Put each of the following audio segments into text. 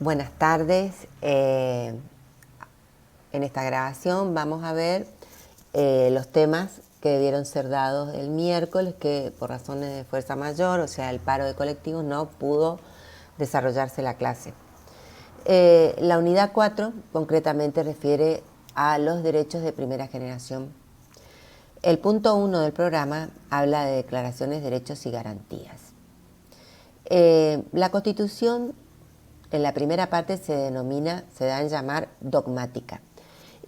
Buenas tardes. En esta grabación vamos a ver los temas que debieron ser dados el miércoles, que por razones de fuerza mayor, o sea, el paro de colectivos, no pudo desarrollarse la clase. La unidad 4 concretamente refiere a los derechos de primera generación. El punto 1 del programa habla de declaraciones, derechos y garantías. La Constitución, en la primera parte, se da en llamar dogmática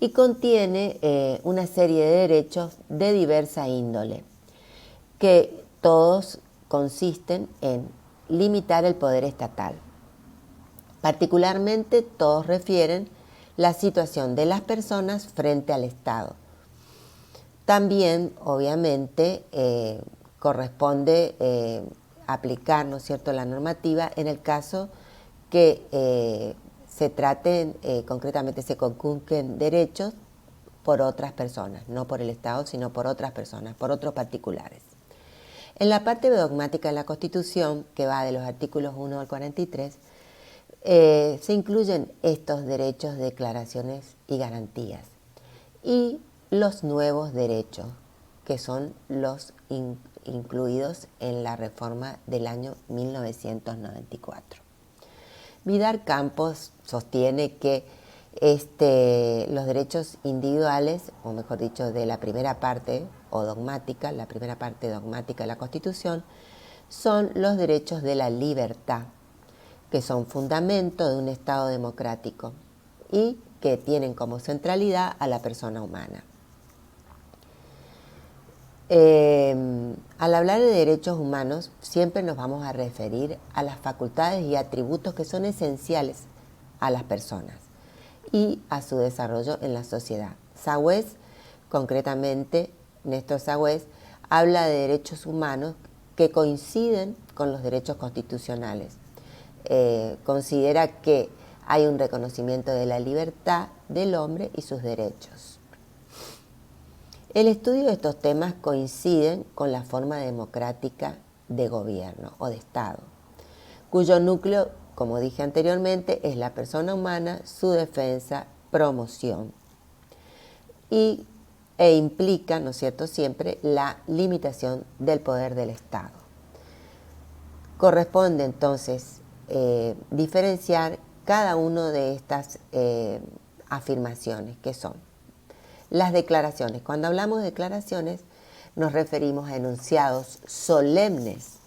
y contiene una serie de derechos de diversa índole, que todos consisten en limitar el poder estatal. Particularmente, todos refieren la situación de las personas frente al Estado. También, obviamente, corresponde aplicar, ¿no es cierto?, la normativa en el caso que se traten, concretamente se conculquen derechos por otras personas, no por el Estado, sino por otras personas, por otros particulares. En la parte dogmática de la Constitución, que va de los artículos 1 al 43, se incluyen estos derechos, declaraciones y garantías. Y los nuevos derechos, que son los incluidos en la reforma del año 1994. Vidar Campos sostiene que los derechos individuales, o mejor dicho, de la primera parte o dogmática, la primera parte dogmática de la Constitución, son los derechos de la libertad, que son fundamento de un Estado democrático y que tienen como centralidad a la persona humana. Al hablar de derechos humanos, siempre nos vamos a referir a las facultades y atributos que son esenciales a las personas y a su desarrollo en la sociedad. Sagüez, concretamente, Néstor Sagüez, habla de derechos humanos que coinciden con los derechos constitucionales. Considera que hay un reconocimiento de la libertad del hombre y sus derechos. El estudio de estos temas coinciden con la forma democrática de gobierno o de Estado, cuyo núcleo, como dije anteriormente, es la persona humana, su defensa, promoción e implica, ¿no es cierto?, siempre la limitación del poder del Estado. Corresponde entonces diferenciar cada una de estas afirmaciones, que son las declaraciones. Cuando hablamos de declaraciones, nos referimos a enunciados solemnes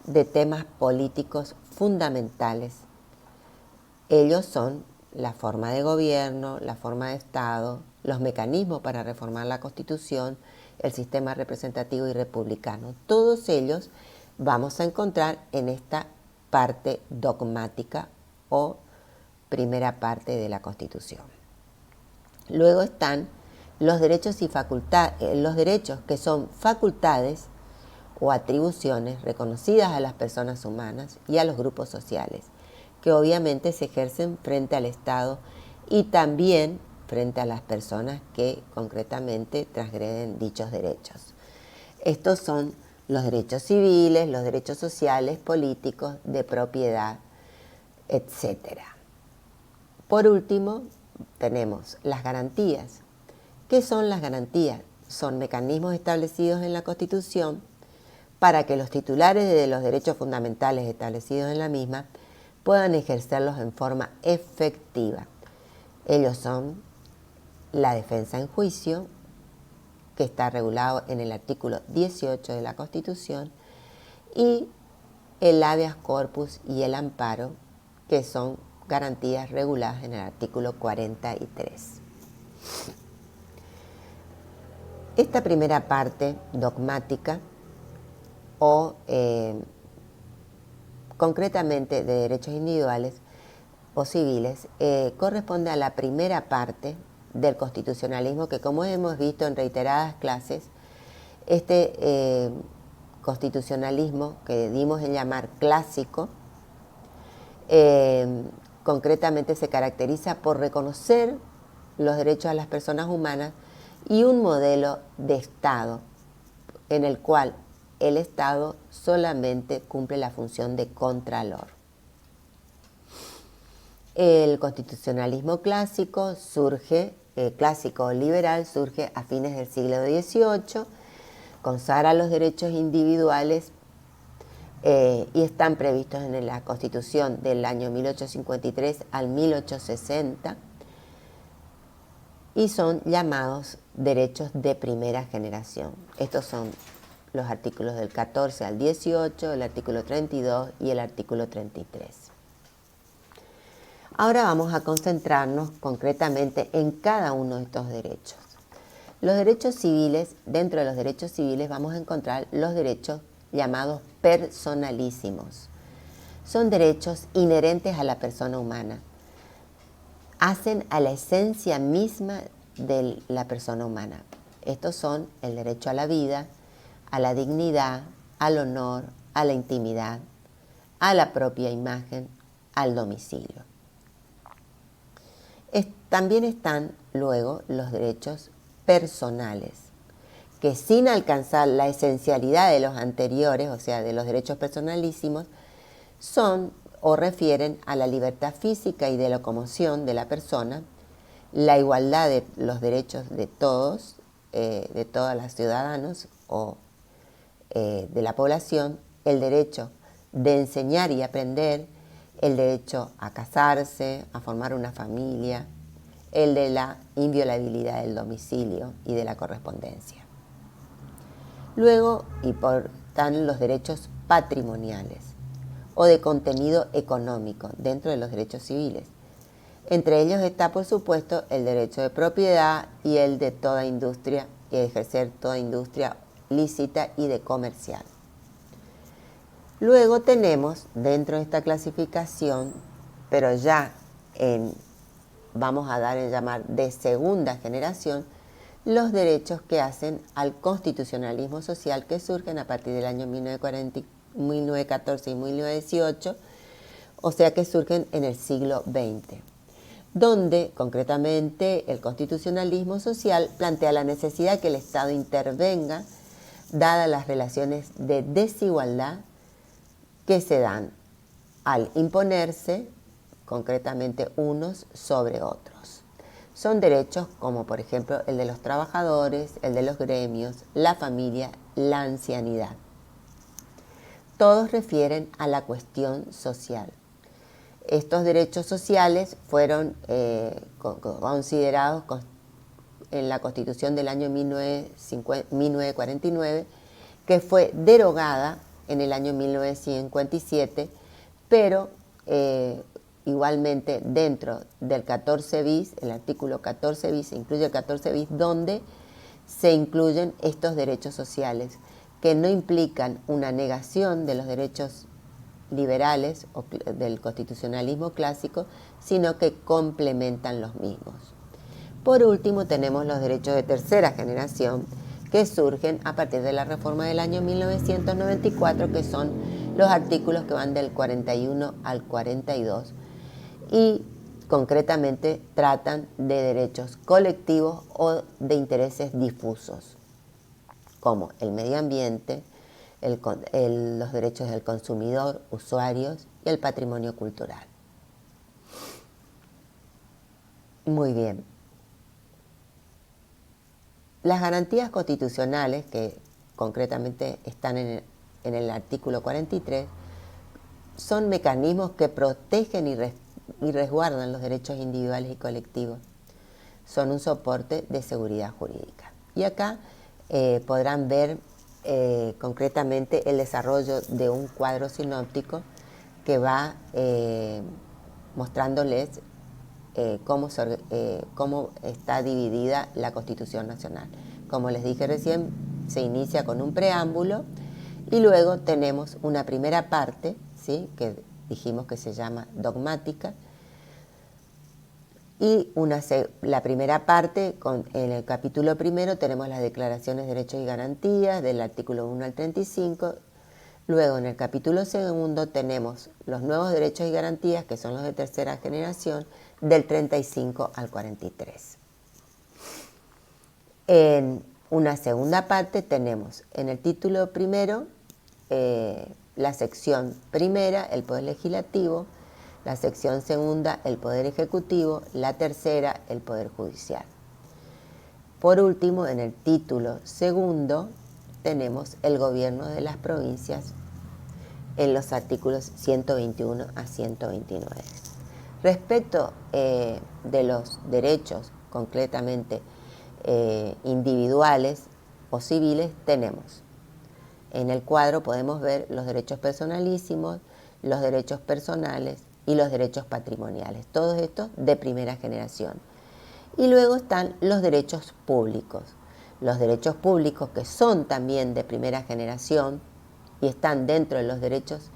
de temas políticos fundamentales. Ellos son la forma de gobierno, la forma de Estado, los mecanismos para reformar la Constitución, el sistema representativo y republicano. Todos ellos vamos a encontrar en esta parte dogmática o primera parte de la Constitución. Luego están los derechos y los derechos que son facultades o atribuciones reconocidas a las personas humanas y a los grupos sociales, que obviamente se ejercen frente al Estado y también frente a las personas que concretamente transgreden dichos derechos. Estos son los derechos civiles, los derechos sociales, políticos, de propiedad, etc. Por último, tenemos las garantías. ¿Qué son las garantías? Son mecanismos establecidos en la Constitución para que los titulares de los derechos fundamentales establecidos en la misma puedan ejercerlos en forma efectiva. Ellos son la defensa en juicio, que está regulado en el artículo 18 de la Constitución, y el habeas corpus y el amparo, que son garantías reguladas en el artículo 43. Esta primera parte dogmática o concretamente de derechos individuales o civiles corresponde a la primera parte del constitucionalismo, que, como hemos visto en reiteradas clases, este constitucionalismo que dimos en llamar clásico concretamente se caracteriza por reconocer los derechos a las personas humanas y un modelo de Estado en el cual el Estado solamente cumple la función de contralor. El constitucionalismo clásico surge, clásico liberal, surge a fines del siglo XVIII, consagra los derechos individuales y están previstos en la Constitución del año 1853 al 1860 y son llamados derechos de primera generación. Estos son los artículos del 14 al 18, el artículo 32 y el artículo 33. Ahora vamos a concentrarnos concretamente en cada uno de estos derechos. Los derechos civiles, dentro de los derechos civiles vamos a encontrar los derechos llamados personalísimos. Son derechos inherentes a la persona humana. Hacen a la esencia misma de la persona humana. Estos son el derecho a la vida, a la dignidad, al honor, a la intimidad, a la propia imagen, al domicilio. También están luego los derechos personales, que sin alcanzar la esencialidad de los anteriores, o sea, de los derechos personalísimos, son o refieren a la libertad física y de locomoción de la persona, la igualdad de los derechos de todos los ciudadanos o de la población, el derecho de enseñar y aprender, el derecho a casarse, a formar una familia, el de la inviolabilidad del domicilio y de la correspondencia. Luego están los derechos patrimoniales o de contenido económico dentro de los derechos civiles. Entre ellos está, por supuesto, el derecho de propiedad y el de toda industria y de ejercer toda industria lícita y de comercial. Luego tenemos dentro de esta clasificación, pero ya vamos a dar en llamar de segunda generación, los derechos que hacen al constitucionalismo social que surgen a partir del año 1914 y 1918, o sea que surgen en el siglo XX, donde concretamente el constitucionalismo social plantea la necesidad que el Estado intervenga dadas las relaciones de desigualdad que se dan al imponerse concretamente unos sobre otros. Son derechos como por ejemplo el de los trabajadores, el de los gremios, la familia, la ancianidad. Todos refieren a la cuestión social. Estos derechos sociales fueron considerados en la Constitución del año 1949, que fue derogada en el año 1957, pero igualmente dentro del 14 bis, el artículo 14 bis, se incluye el 14 bis, donde se incluyen estos derechos sociales, que no implican una negación de los derechos liberales o del constitucionalismo clásico, sino que complementan los mismos. Por último, tenemos los derechos de tercera generación, que surgen a partir de la reforma del año 1994, que son los artículos que van del 41 al 42 y concretamente tratan de derechos colectivos o de intereses difusos, como el medio ambiente, los derechos del consumidor, usuarios y el patrimonio cultural. Muy bien. Las garantías constitucionales, que concretamente están en el artículo 43, son mecanismos que protegen y resguardan los derechos individuales y colectivos. Son un soporte de seguridad jurídica. Y acá podrán ver concretamente el desarrollo de un cuadro sinóptico que va mostrándoles cómo está dividida la Constitución Nacional. Como les dije recién, se inicia con un preámbulo y luego tenemos una primera parte, ¿sí?, que dijimos que se llama dogmática, y la primera parte, en el capítulo primero tenemos las declaraciones de derechos y garantías del artículo 1 al 35, luego en el capítulo segundo tenemos los nuevos derechos y garantías, que son los de tercera generación, del 35 al 43. En una segunda parte tenemos en el título primero la sección primera, el Poder Legislativo, La sección segunda, el Poder Ejecutivo. La tercera, el Poder Judicial. Por último, en el título segundo, tenemos el gobierno de las provincias en los artículos 121 a 129. Respecto de los derechos concretamente individuales o civiles, tenemos en el cuadro podemos ver los derechos personalísimos, los derechos personales y los derechos patrimoniales, todos estos de primera generación. Y luego están los derechos públicos. Los derechos públicos que son también de primera generación y están dentro de los derechos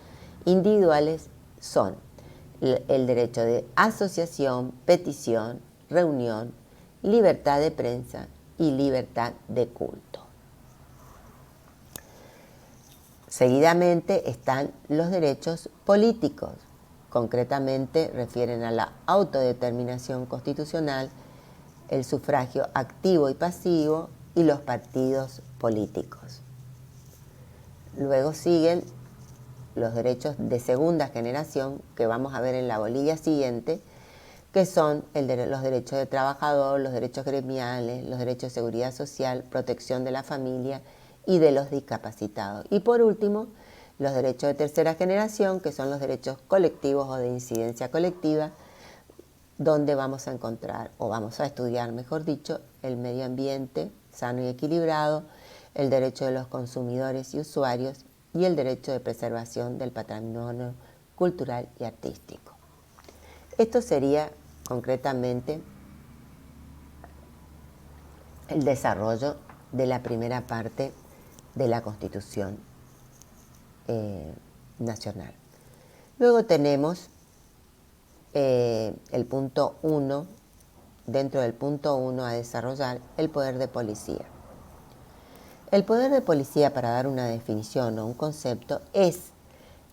individuales son el derecho de asociación, petición, reunión, libertad de prensa y libertad de culto. Seguidamente están los derechos políticos. Concretamente refieren a la autodeterminación constitucional, el sufragio activo y pasivo y los partidos políticos. Luego siguen los derechos de segunda generación, que vamos a ver en la bolilla siguiente, que son los derechos de trabajador, los derechos gremiales, los derechos de seguridad social, protección de la familia y de los discapacitados. Y por último, los derechos de tercera generación, que son los derechos colectivos o de incidencia colectiva, donde vamos a encontrar, o vamos a estudiar, mejor dicho, el medio ambiente sano y equilibrado, el derecho de los consumidores y usuarios y el derecho de preservación del patrimonio cultural y artístico. Esto sería concretamente el desarrollo de la primera parte de la Constitución Nacional. Luego tenemos el punto 1, dentro del punto 1 a desarrollar, el poder de policía. El poder de policía, para dar una definición o un concepto, es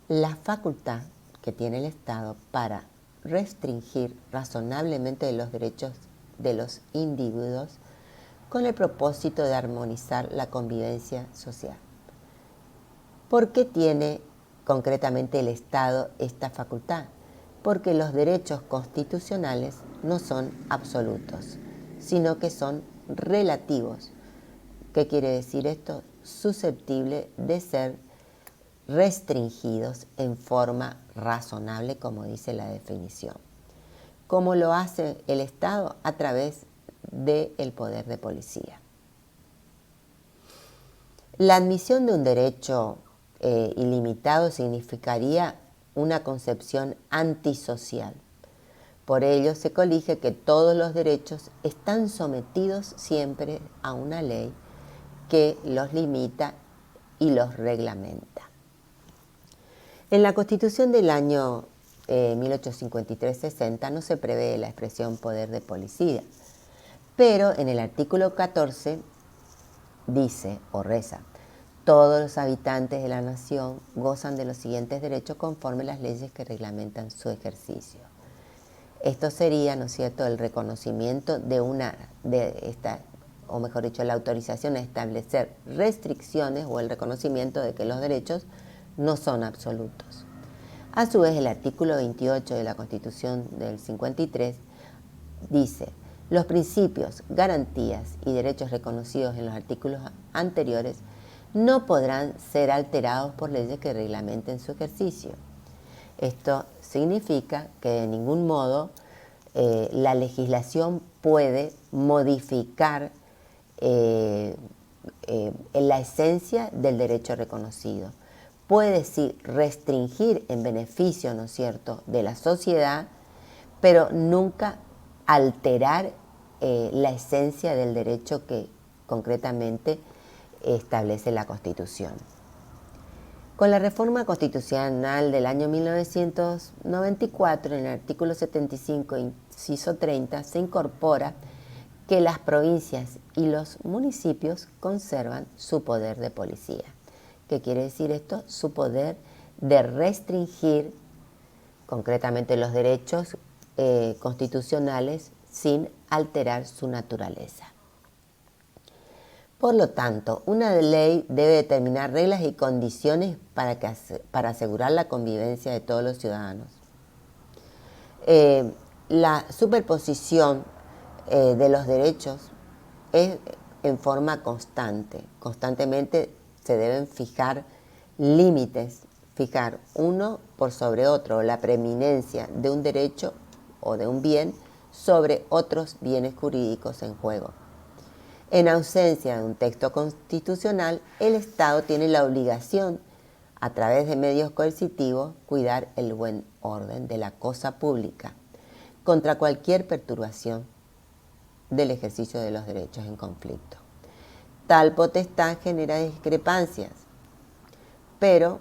la facultad que tiene el Estado para restringir razonablemente los derechos de los individuos con el propósito de armonizar la convivencia social. ¿Por qué tiene concretamente el Estado esta facultad? Porque los derechos constitucionales no son absolutos, sino que son relativos. ¿Qué quiere decir esto? Susceptible de ser restringidos en forma razonable, como dice la definición. ¿Cómo lo hace el Estado? A través del poder de policía. La admisión de un derecho ilimitado significaría una concepción antisocial. Por ello se colige que todos los derechos están sometidos siempre a una ley que los limita y los reglamenta. En la Constitución del año 1853-60 no se prevé la expresión poder de policía, pero en el artículo 14 dice o reza: todos los habitantes de la nación gozan de los siguientes derechos conforme las leyes que reglamentan su ejercicio. Esto sería, ¿no es cierto?, el reconocimiento o mejor dicho, la autorización a establecer restricciones o el reconocimiento de que los derechos no son absolutos. A su vez, el artículo 28 de la Constitución del 53 dice: los principios, garantías y derechos reconocidos en los artículos anteriores no podrán ser alterados por leyes que reglamenten su ejercicio. Esto significa que de ningún modo la legislación puede modificar la esencia del derecho reconocido. Puede sí restringir en beneficio, ¿no es cierto?, de la sociedad, pero nunca alterar la esencia del derecho que concretamente establece la Constitución. Con la reforma constitucional del año 1994, en el artículo 75, inciso 30, se incorpora que las provincias y los municipios conservan su poder de policía. ¿Qué quiere decir esto? Su poder de restringir concretamente los derechos constitucionales sin alterar su naturaleza. Por lo tanto, una ley debe determinar reglas y condiciones para asegurar la convivencia de todos los ciudadanos. La superposición de los derechos es en forma constante. Constantemente se deben fijar límites, fijar uno por sobre otro, la preeminencia de un derecho o de un bien sobre otros bienes jurídicos en juego. En ausencia de un texto constitucional, el Estado tiene la obligación, a través de medios coercitivos, cuidar el buen orden de la cosa pública contra cualquier perturbación del ejercicio de los derechos en conflicto. Tal potestad genera discrepancias, pero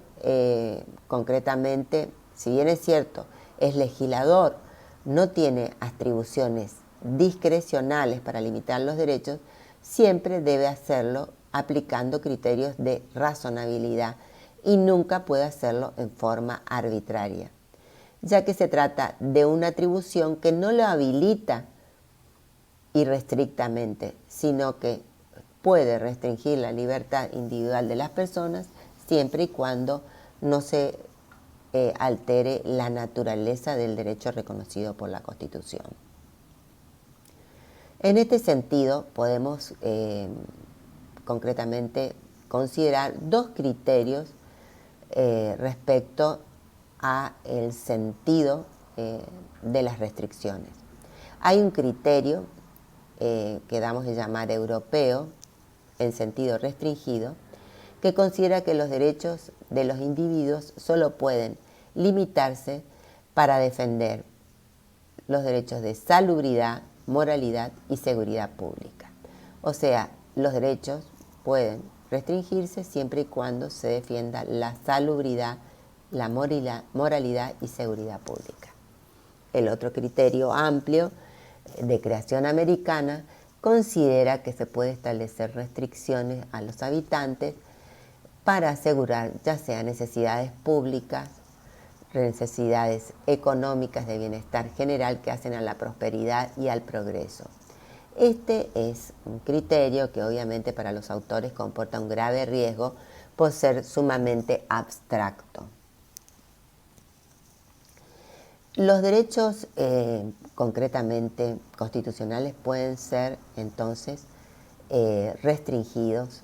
concretamente, si bien es cierto, es legislador, no tiene atribuciones discrecionales para limitar los derechos, siempre debe hacerlo aplicando criterios de razonabilidad y nunca puede hacerlo en forma arbitraria, ya que se trata de una atribución que no lo habilita irrestrictamente, sino que puede restringir la libertad individual de las personas siempre y cuando no se altere la naturaleza del derecho reconocido por la Constitución. En este sentido, podemos concretamente considerar dos criterios respecto a el sentido de las restricciones. Hay un criterio que damos de llamar europeo, en sentido restringido, que considera que los derechos de los individuos solo pueden limitarse para defender los derechos de salubridad, moralidad y seguridad pública. O sea, los derechos pueden restringirse siempre y cuando se defienda la salubridad, la moralidad y seguridad pública. El otro criterio amplio de creación americana considera que se puede establecer restricciones a los habitantes para asegurar ya sea necesidades públicas, necesidades económicas de bienestar general que hacen a la prosperidad y al progreso. Este es un criterio que obviamente para los autores comporta un grave riesgo por ser sumamente abstracto. Los derechos concretamente constitucionales pueden ser entonces restringidos.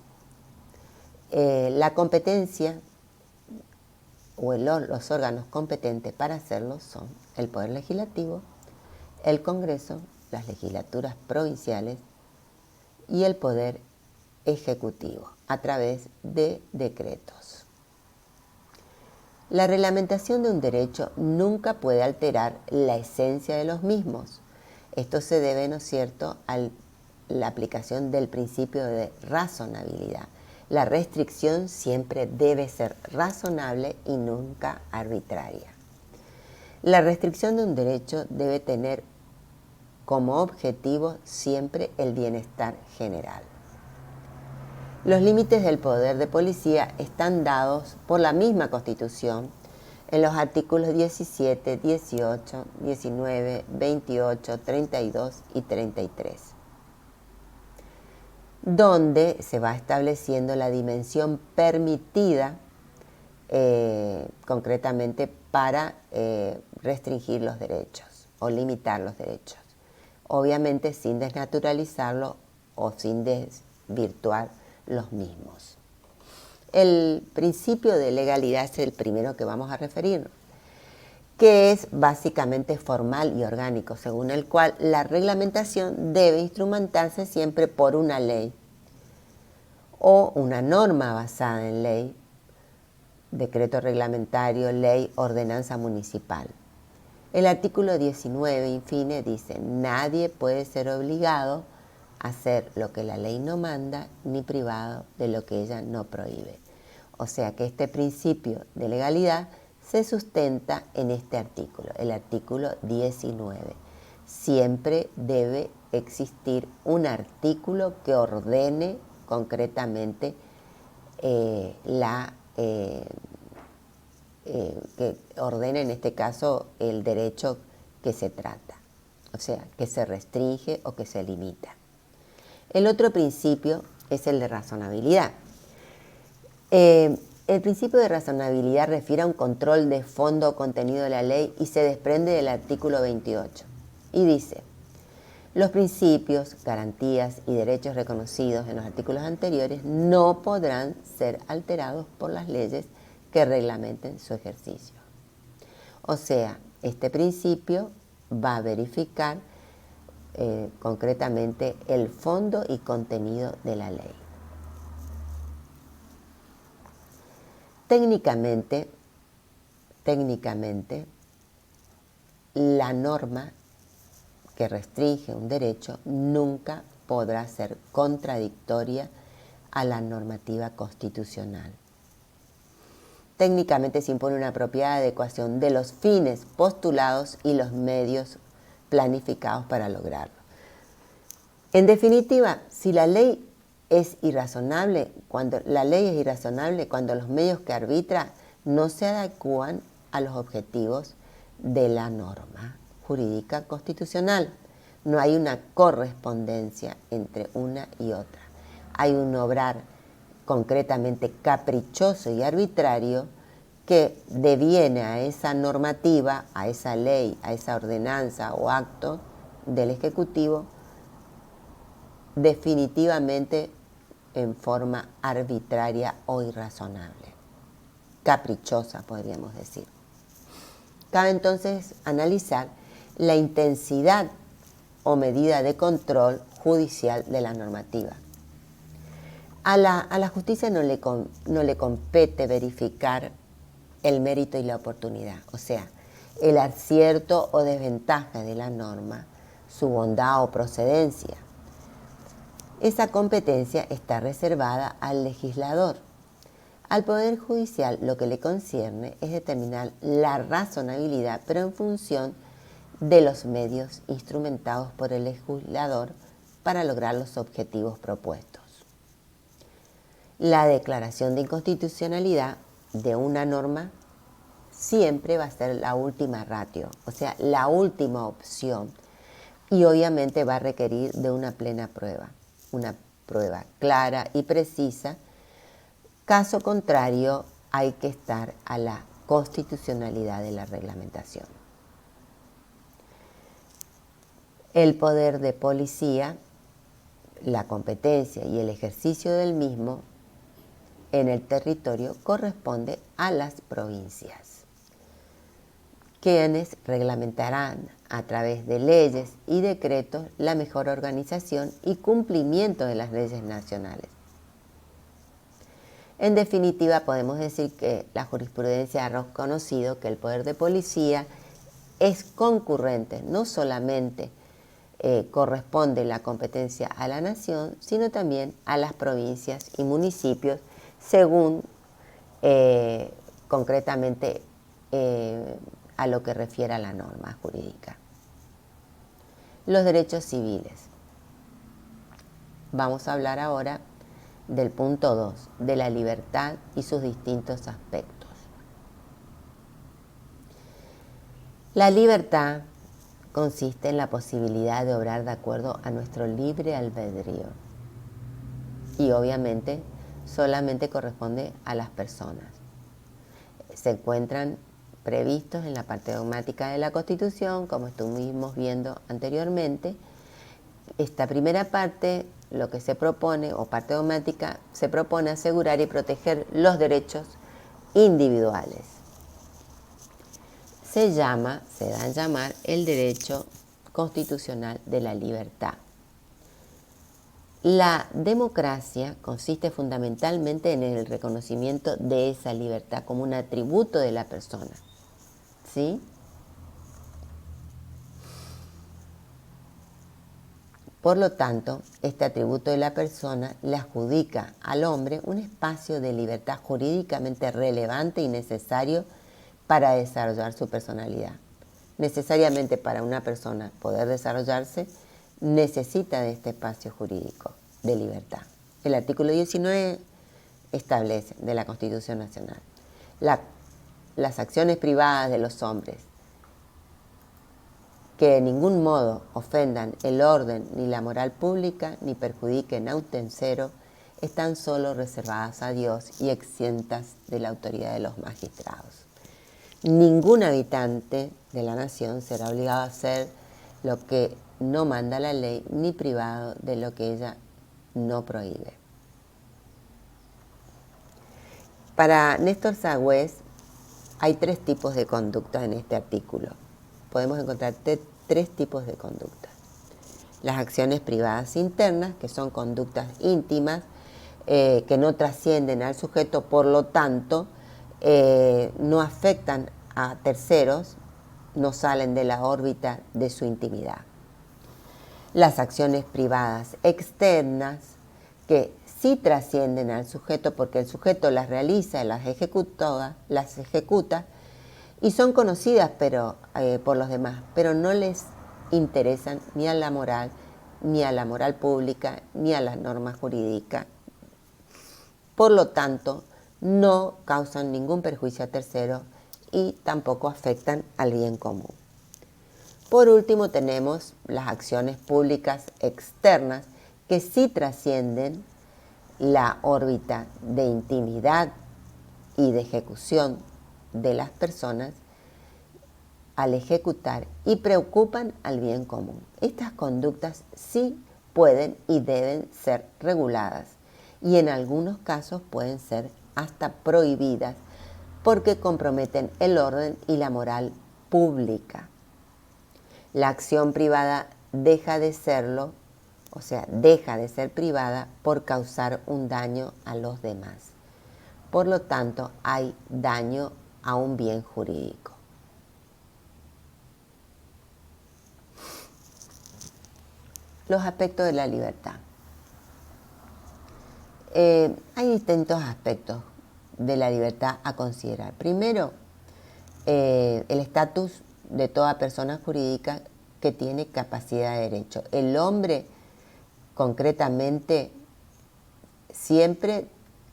La competencia o los órganos competentes para hacerlo son el Poder Legislativo, el Congreso, las legislaturas provinciales y el Poder Ejecutivo a través de decretos. La reglamentación de un derecho nunca puede alterar la esencia de los mismos. Esto se debe, ¿no es cierto?, a la aplicación del principio de razonabilidad. La restricción siempre debe ser razonable y nunca arbitraria. La restricción de un derecho debe tener como objetivo siempre el bienestar general. Los límites del poder de policía están dados por la misma Constitución en los artículos 17, 18, 19, 28, 32 y 33, donde se va estableciendo la dimensión permitida concretamente para restringir los derechos o limitar los derechos, obviamente sin desnaturalizarlo o sin desvirtuar los mismos. El principio de legalidad es el primero que vamos a referirnos, que es básicamente formal y orgánico, según el cual la reglamentación debe instrumentarse siempre por una ley o una norma basada en ley, decreto reglamentario, ley, ordenanza municipal. El artículo 19, infine, dice: nadie puede ser obligado a hacer lo que la ley no manda, ni privado de lo que ella no prohíbe. O sea que este principio de legalidad se sustenta en este artículo, el artículo 19. Siempre debe existir un artículo que ordene concretamente que ordene en este caso el derecho que se trata, o sea, que se restringe o que se limita. El otro principio es el de razonabilidad. El principio de razonabilidad refiere a un control de fondo o contenido de la ley y se desprende del artículo 28. Y dice, los principios, garantías y derechos reconocidos en los artículos anteriores no podrán ser alterados por las leyes que reglamenten su ejercicio. O sea, este principio va a verificar concretamente el fondo y contenido de la ley. Técnicamente, la norma que restringe un derecho nunca podrá ser contradictoria a la normativa constitucional. Técnicamente se impone una apropiada adecuación de los fines postulados y los medios planificados para lograrlo. En definitiva, si la ley es irrazonable, cuando los medios que arbitra no se adecúan a los objetivos de la norma jurídica constitucional. No hay una correspondencia entre una y otra. Hay un obrar concretamente caprichoso y arbitrario que deviene a esa normativa, a esa ley, a esa ordenanza o acto del Ejecutivo definitivamente en forma arbitraria o irrazonable, caprichosa podríamos decir. Cabe entonces analizar la intensidad o medida de control judicial de la normativa. A la justicia no le compete verificar el mérito y la oportunidad, o sea, el acierto o desventaja de la norma, su bondad o procedencia. Esa competencia está reservada al legislador. Al Poder Judicial lo que le concierne es determinar la razonabilidad, pero en función de los medios instrumentados por el legislador para lograr los objetivos propuestos. La declaración de inconstitucionalidad de una norma siempre va a ser la última ratio, o sea, la última opción, y obviamente va a requerir de una plena prueba, una prueba clara y precisa. Caso contrario, hay que estar a la constitucionalidad de la reglamentación. El poder de policía, la competencia y el ejercicio del mismo en el territorio corresponde a las provincias, quienes reglamentarán a través de leyes y decretos la mejor organización y cumplimiento de las leyes nacionales. En definitiva, podemos decir que la jurisprudencia ha reconocido que el poder de policía es concurrente, no solamente corresponde la competencia a la nación, sino también a las provincias y municipios, según concretamente a lo que refiere a la norma jurídica. Los derechos civiles. Vamos a hablar ahora del punto 2, de la libertad y sus distintos aspectos. La libertad consiste en la posibilidad de obrar de acuerdo a nuestro libre albedrío y obviamente solamente corresponde a las personas. Se encuentran previstos en la parte dogmática de la Constitución, como estuvimos viendo anteriormente. Esta primera parte, lo que se propone, o parte dogmática, se propone asegurar y proteger los derechos individuales. Se da a llamar el derecho constitucional de la libertad. La democracia consiste fundamentalmente en el reconocimiento de esa libertad como un atributo de la persona. ¿Sí? Por lo tanto, este atributo de la persona le adjudica al hombre un espacio de libertad jurídicamente relevante y necesario para desarrollar su personalidad. Necesariamente para una persona poder desarrollarse, necesita de este espacio jurídico de libertad. El artículo 19 establece de la Constitución Nacional las acciones privadas de los hombres que de ningún modo ofendan el orden ni la moral pública, ni perjudiquen a un tercero, están solo reservadas a Dios y exentas de la autoridad de los magistrados. Ningún habitante de la nación será obligado a hacer lo que no manda la ley, ni privado de lo que ella no prohíbe. Para Néstor Sagüés hay 3 tipos de conductas en este artículo. Podemos encontrar 3 tipos de conductas. Las acciones privadas internas, que son conductas íntimas, que no trascienden al sujeto, por lo tanto, no afectan a terceros, no salen de la órbita de su intimidad. Las acciones privadas externas, que sí trascienden al sujeto porque el sujeto las realiza, las ejecuta y son conocidas por los demás, pero no les interesan ni a la moral pública, ni a la norma jurídica. Por lo tanto, no causan ningún perjuicio a terceros y tampoco afectan al bien común. Por último, tenemos las acciones públicas externas que sí trascienden la órbita de intimidad y de ejecución de las personas al ejecutar y preocupan al bien común. Estas conductas sí pueden y deben ser reguladas y en algunos casos pueden ser hasta prohibidas porque comprometen el orden y la moral pública. La acción privada deja de serlo, o sea, deja de ser privada por causar un daño a los demás. Por lo tanto, hay daño a un bien jurídico. Los aspectos de la libertad. Hay distintos aspectos de la libertad a considerar. Primero, el estatus de toda persona jurídica que tiene capacidad de derecho. El hombre, concretamente, siempre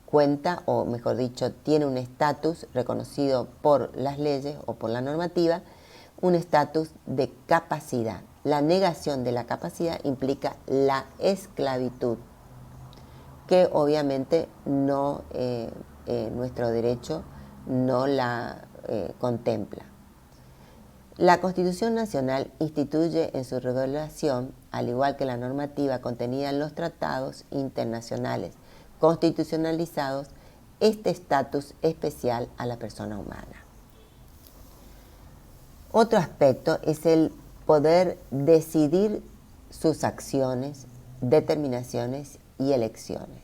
cuenta, o mejor dicho, tiene un estatus reconocido por las leyes o por la normativa, un estatus de capacidad. La negación de la capacidad implica la esclavitud, que obviamente no, nuestro derecho no la contempla. La Constitución Nacional instituye en su regulación, al igual que la normativa contenida en los tratados internacionales constitucionalizados, este estatus especial a la persona humana. Otro aspecto es el poder decidir sus acciones, determinaciones y elecciones.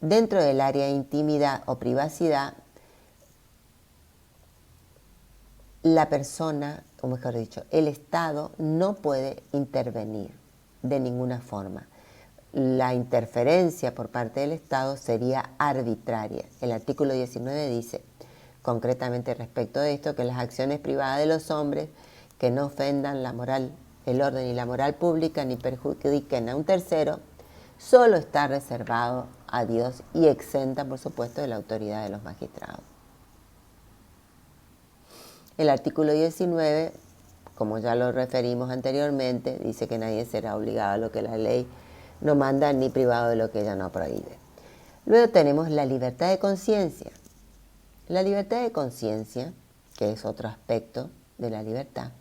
Dentro del área de intimidad o privacidad, la persona, o mejor dicho, el Estado no puede intervenir de ninguna forma. La interferencia por parte del Estado sería arbitraria. El artículo 19 dice, concretamente respecto de esto, que las acciones privadas de los hombres que no ofendan la moral, el orden y la moral pública ni perjudiquen a un tercero, solo está reservado a Dios y exenta, por supuesto, de la autoridad de los magistrados. El artículo 19, como ya lo referimos anteriormente, dice que nadie será obligado a lo que la ley no manda ni privado de lo que ella no prohíbe. Luego tenemos la libertad de conciencia. La libertad de conciencia, que es otro aspecto de la libertad,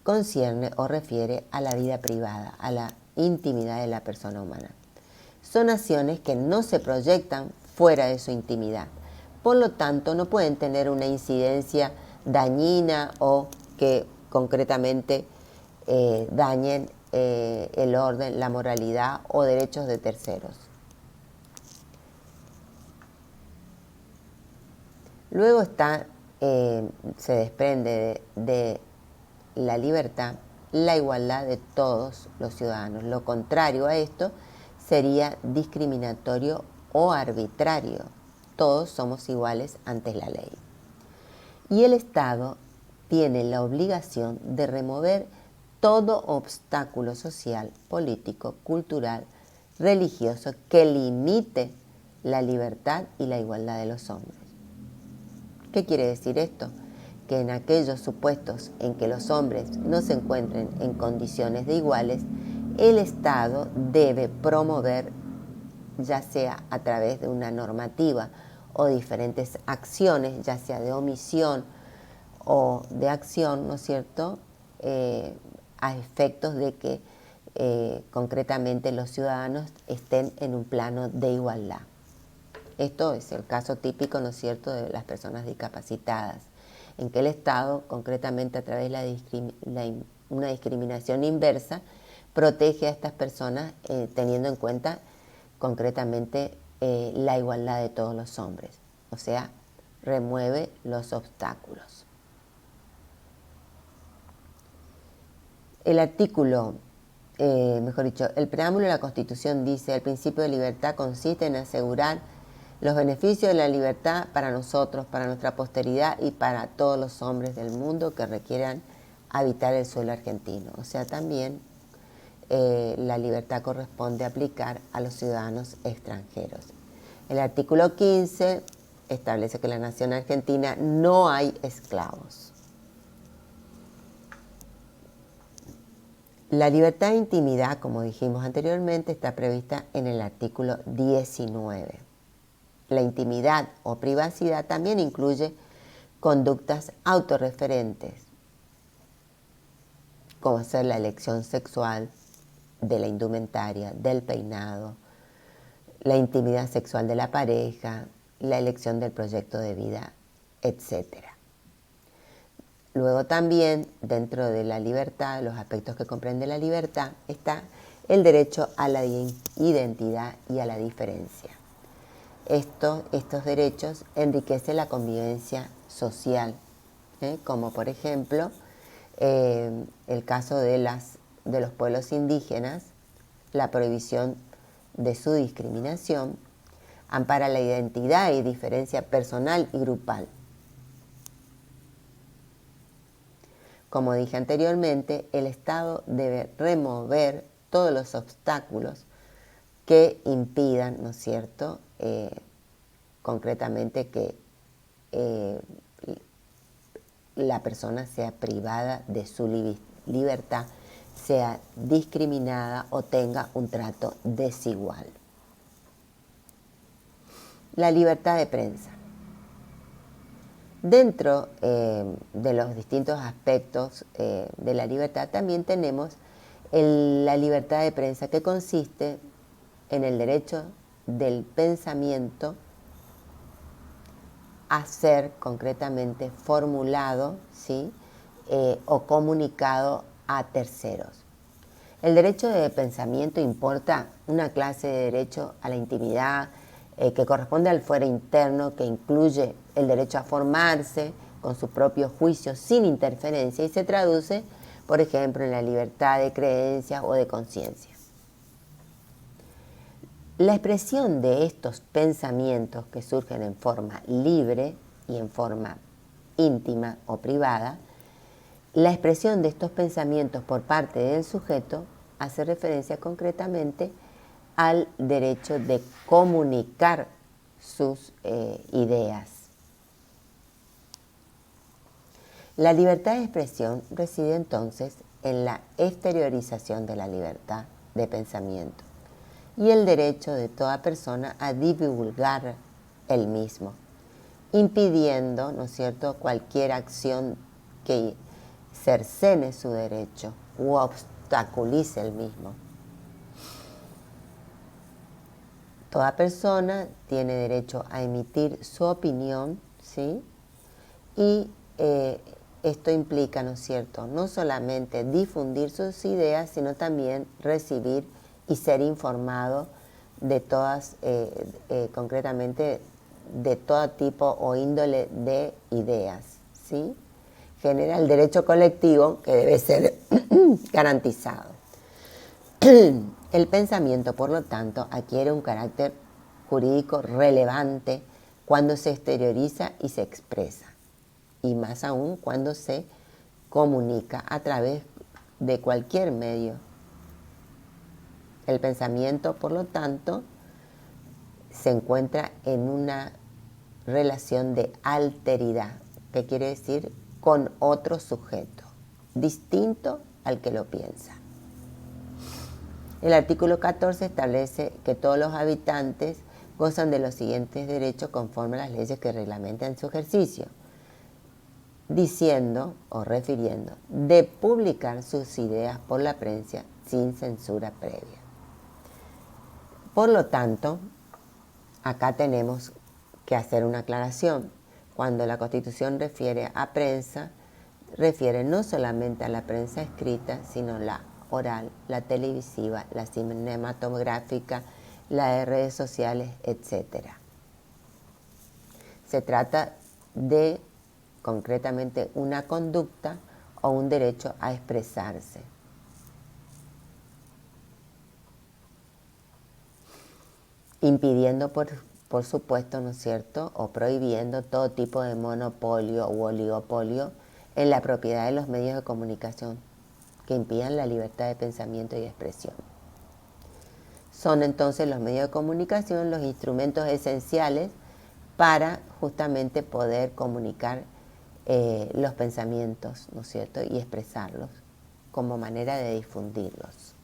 concierne o refiere a la vida privada, a la intimidad de la persona humana. Son acciones que no se proyectan fuera de su intimidad. Por lo tanto, no pueden tener una incidencia dañina o que concretamente dañen el orden, la moralidad o derechos de terceros. Luego está, se desprende de la libertad, la igualdad de todos los ciudadanos. Lo contrario a esto sería discriminatorio o arbitrario. Todos somos iguales ante la ley. Y el Estado tiene la obligación de remover todo obstáculo social, político, cultural, religioso que limite la libertad y la igualdad de los hombres. ¿Qué quiere decir esto? Que en aquellos supuestos en que los hombres no se encuentren en condiciones de iguales, el Estado debe promover ya sea a través de una normativa o diferentes acciones, ya sea de omisión o de acción, ¿no es cierto?, a efectos de que concretamente los ciudadanos estén en un plano de igualdad. Esto es el caso típico, ¿no es cierto?, de las personas discapacitadas, en que el Estado, concretamente a través de una discriminación inversa, protege a estas personas teniendo en cuenta concretamente la igualdad de todos los hombres, o sea, remueve los obstáculos. El artículo, mejor dicho, el preámbulo de la Constitución dice: el principio de libertad consiste en asegurar los beneficios de la libertad para nosotros, para nuestra posteridad y para todos los hombres del mundo que requieran habitar el suelo argentino. O sea, también la libertad corresponde aplicar a los ciudadanos extranjeros. El artículo 15 establece que en la nación argentina no hay esclavos. La libertad de intimidad, como dijimos anteriormente, está prevista en el artículo 19. La intimidad o privacidad también incluye conductas autorreferentes, como ser la elección sexual de la indumentaria, del peinado, la intimidad sexual de la pareja, la elección del proyecto de vida, etc. Luego también, dentro de la libertad, los aspectos que comprende la libertad, está el derecho a la identidad y a la diferencia. Estos derechos enriquecen la convivencia social, como por ejemplo el caso de los pueblos indígenas, la prohibición de su discriminación, ampara la identidad y diferencia personal y grupal. Como dije anteriormente, el Estado debe remover todos los obstáculos que impidan, ¿no es cierto?, concretamente que la persona sea privada de su libertad, sea discriminada o tenga un trato desigual. La libertad de prensa. Dentro de los distintos aspectos de la libertad también tenemos la libertad de prensa, que consiste en el derecho del pensamiento a ser concretamente formulado, ¿sí?, o comunicado a terceros. El derecho de pensamiento importa una clase de derecho a la intimidad que corresponde al fuero interno, que incluye el derecho a formarse con su propio juicio sin interferencia y se traduce, por ejemplo, en la libertad de creencia o de conciencia. La expresión de estos pensamientos que surgen en forma libre y en forma íntima o privada, la expresión de estos pensamientos por parte del sujeto hace referencia concretamente al derecho de comunicar sus ideas. La libertad de expresión reside entonces en la exteriorización de la libertad de pensamiento y el derecho de toda persona a divulgar el mismo, impidiendo, ¿no es cierto?, cualquier acción que cercene su derecho u obstaculice el mismo. Toda persona tiene derecho a emitir su opinión, ¿sí?, y esto implica, ¿no es cierto?, no solamente difundir sus ideas, sino también recibir y ser informado de todas, concretamente, de todo tipo o índole de ideas, ¿sí? Genera el derecho colectivo que debe ser garantizado. El pensamiento, por lo tanto, adquiere un carácter jurídico relevante cuando se exterioriza y se expresa, y más aún cuando se comunica a través de cualquier medio. El pensamiento, por lo tanto, se encuentra en una relación de alteridad, que quiere decir con otro sujeto, distinto al que lo piensa. El artículo 14 establece que todos los habitantes gozan de los siguientes derechos conforme a las leyes que reglamentan su ejercicio, diciendo o refiriendo de publicar sus ideas por la prensa sin censura previa. Por lo tanto, acá tenemos que hacer una aclaración. Cuando la Constitución refiere a prensa, refiere no solamente a la prensa escrita, sino la oral, la televisiva, la cinematográfica, la de redes sociales, etc. Se trata de, concretamente, una conducta o un derecho a expresarse. Impidiendo, por supuesto, ¿no es cierto?, o prohibiendo todo tipo de monopolio u oligopolio en la propiedad de los medios de comunicación que impidan la libertad de pensamiento y expresión. Son entonces los medios de comunicación los instrumentos esenciales para justamente poder comunicar los pensamientos, ¿no es cierto?, y expresarlos como manera de difundirlos.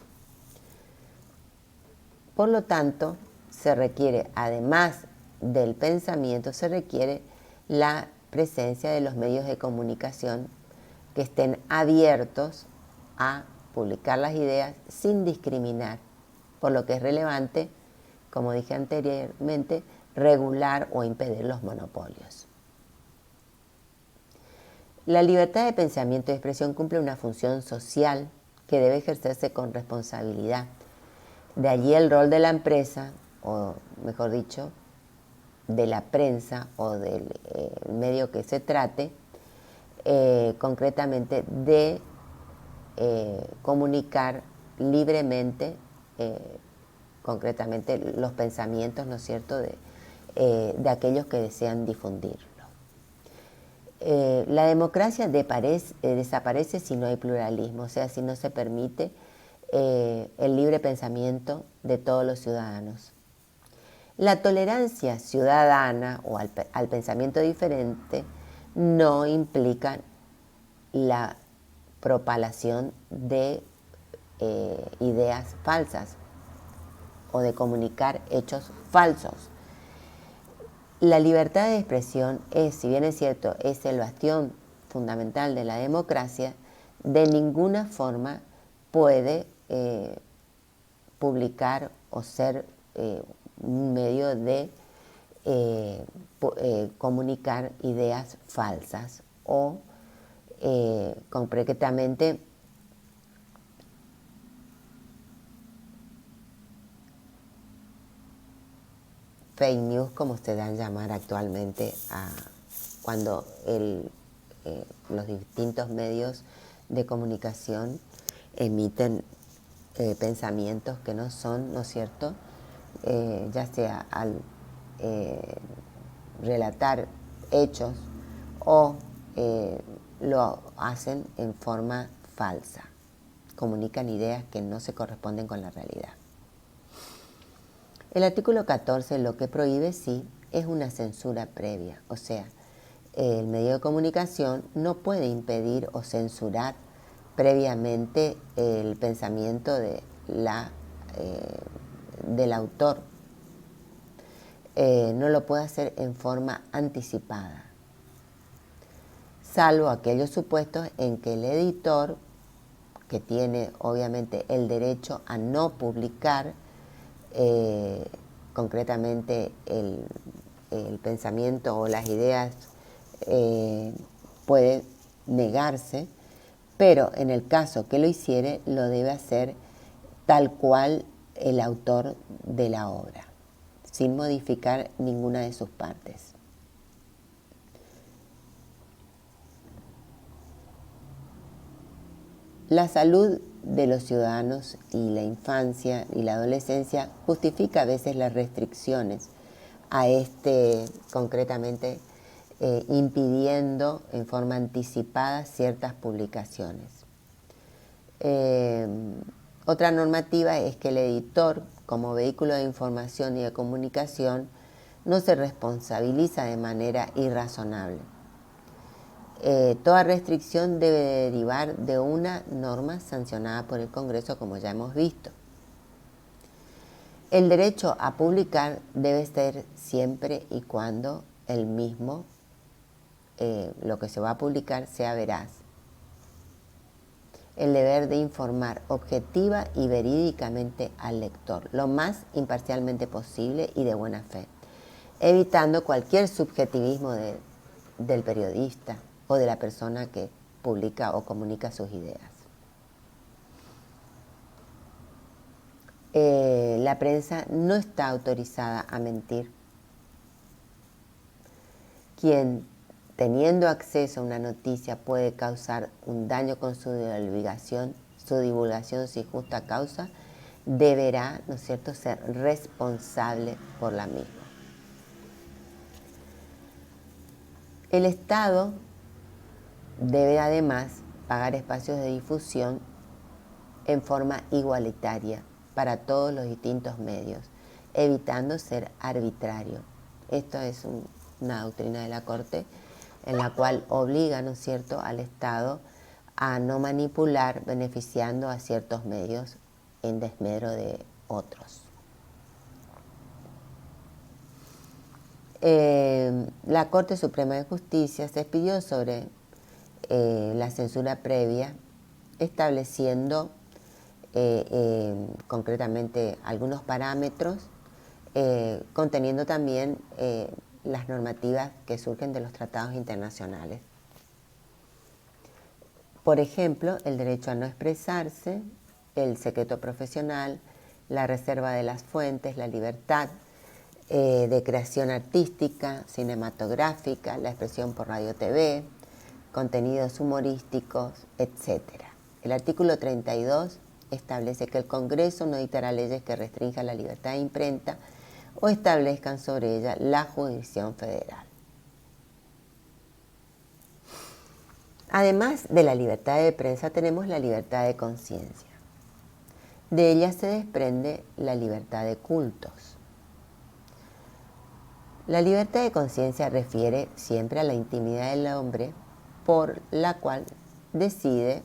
Por lo tanto, se requiere, además del pensamiento, se requiere la presencia de los medios de comunicación que estén abiertos a publicar las ideas sin discriminar, por lo que es relevante, como dije anteriormente, regular o impedir los monopolios. La libertad de pensamiento y expresión cumple una función social que debe ejercerse con responsabilidad. De allí el rol de la empresa, o mejor dicho, de la prensa o del medio que se trate, concretamente de comunicar libremente, concretamente los pensamientos, ¿no es cierto?, de aquellos que desean difundirlo. La democracia desaparece si no hay pluralismo, o sea, si no se permite el libre pensamiento de todos los ciudadanos. La tolerancia ciudadana o al pensamiento diferente no implica la propalación de ideas falsas o de comunicar hechos falsos. La libertad de expresión es, si bien es cierto, es el bastión fundamental de la democracia, de ninguna forma puede publicar o ser un medio de comunicar ideas falsas o concretamente fake news, como se dan a llamar actualmente cuando los distintos medios de comunicación emiten pensamientos que no son, ¿no es cierto?, ya sea al relatar hechos o lo hacen en forma falsa, comunican ideas que no se corresponden con la realidad. El artículo 14 lo que prohíbe sí es una censura previa, o sea, el medio de comunicación no puede impedir o censurar previamente el pensamiento del autor. No lo puede hacer en forma anticipada, salvo aquellos supuestos en que el editor, que tiene obviamente el derecho a no publicar concretamente el pensamiento o las ideas, puede negarse, pero en el caso que lo hiciere, lo debe hacer tal cual el autor de la obra, sin modificar ninguna de sus partes. La salud de los ciudadanos y la infancia y la adolescencia justifica a veces las restricciones a concretamente impidiendo en forma anticipada ciertas publicaciones. Otra normativa es que el editor, como vehículo de información y de comunicación, no se responsabiliza de manera irrazonable. Toda restricción debe derivar de una norma sancionada por el Congreso, como ya hemos visto. El derecho a publicar debe ser siempre y cuando el mismo, lo que se va a publicar, sea veraz. El deber de informar objetiva y verídicamente al lector, lo más imparcialmente posible y de buena fe, evitando cualquier subjetivismo del periodista o de la persona que publica o comunica sus ideas. La prensa no está autorizada a mentir. Quien, teniendo acceso a una noticia, puede causar un daño con su divulgación sin justa causa, deberá, ¿no es cierto?, ser responsable por la misma. El Estado debe además pagar espacios de difusión en forma igualitaria para todos los distintos medios, evitando ser arbitrario. Esto es una doctrina de la Corte en la cual obliga, ¿no es cierto?, al Estado a no manipular beneficiando a ciertos medios en desmedro de otros. La Corte Suprema de Justicia se expidió sobre la censura previa, estableciendo concretamente algunos parámetros, conteniendo también las normativas que surgen de los tratados internacionales. Por ejemplo, el derecho a no expresarse, el secreto profesional, la reserva de las fuentes, la libertad de creación artística, cinematográfica, la expresión por radio-TV, contenidos humorísticos, etc. El artículo 32 establece que el Congreso no dictará leyes que restrinjan la libertad de imprenta o establezcan sobre ella la jurisdicción federal. Además de la libertad de prensa, tenemos la libertad de conciencia. De ella se desprende la libertad de cultos. La libertad de conciencia refiere siempre a la intimidad del hombre por la cual decide